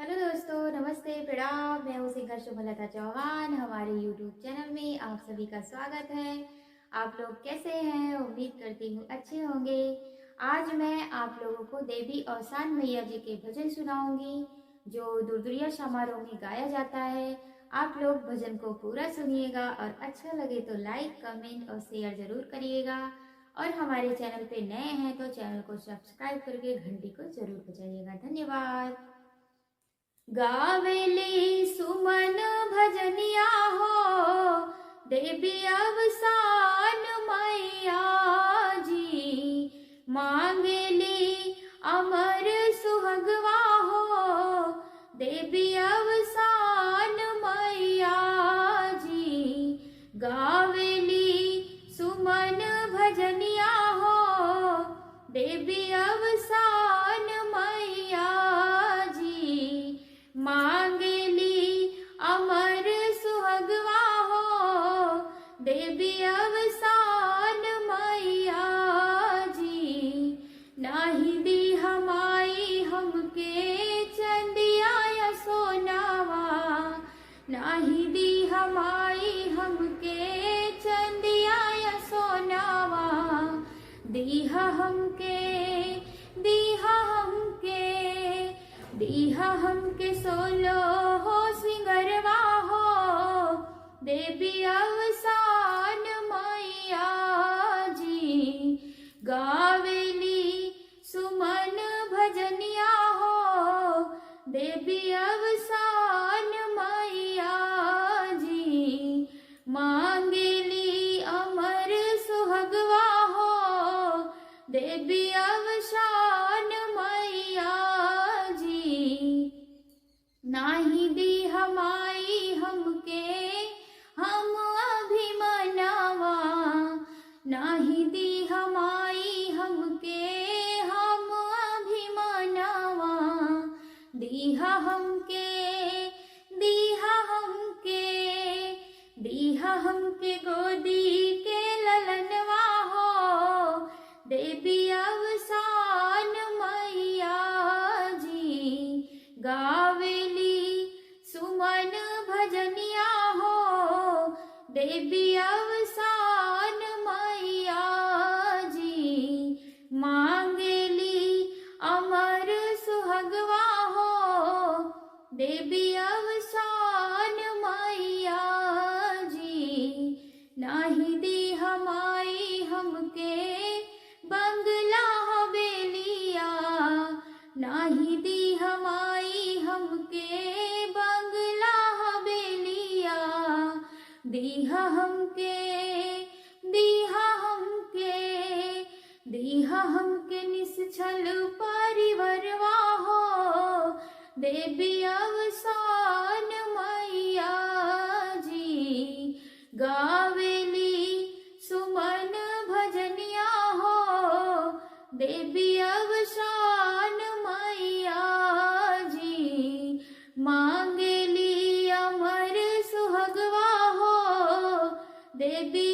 Hello दोस्तों, नमस्ते, प्रणाम। मैं हूँ सिंगर शुभलता चौहान। हमारे यूट्यूब चैनल में आप सभी का स्वागत है। आप लोग कैसे हैं? उम्मीद करती हूँ अच्छे होंगे। आज मैं आप लोगों को देवी औसान मैया जी के भजन सुनाऊंगी जो दुर्दुरिया समारोह में गाया जाता है। आप लोग भजन को पूरा सुनिएगा और अच्छा लगे तो लाइक, कमेंट और शेयर जरूर करिएगा। और हमारे चैनल पे नए हैं तो चैनल को सब्सक्राइब करके घंटी को जरूर बजाइएगा। धन्यवाद। गावेली सुमन भजनिया हो देवी अवसान मैया जी, मांगेली अमर सुहगवा हो देवी अवसान मैया जी। गावेली सुमन भजनिया हो देवी अवसान मैया जी, मांगेली अमर सुहगवा हो देवी अवसान मैया जी। नाही दी हमाई हमके चंदिया या सोनावा, नाही दी हमाई हमके चंदिया या सोनावा। दीहा हमके, दीहा हमके, दीहा हमके सोलो हो सिंगरवा हो देवी अवसान मैया जी। गावेली सुमन भजनिया हो देवी अवसान मैया जी, मांगेली अमर सुहगवा हो देवी अवसान मैया जी। नाही दी हमाई हमके हम अभिमनावा, नाही दी हमाई हमके हम अभिमनावा। दीहा हमके, दीहा हमके, दीहा हमके गोदी के ललनवा हो देवी अवसान मैया जी। गावेली सुमन भजनिया हो देवी अवसान मैया जी, मांगेली अमर सुहगवा हो देवी अवसान मैया जी। नाही दी हमाई हमके बंगला हवेलिया, नाही दी हमाई हमके बंगला हवेलिया। दीहा हमके, दीहा हमके, दीहा हमके निश्चल परिवरवा हो देवी अवसान मैया जी। गावेली सुमन भजनिया हो देवी अवसान मैया जी, मांगेली अमर सुहगवा हो देवी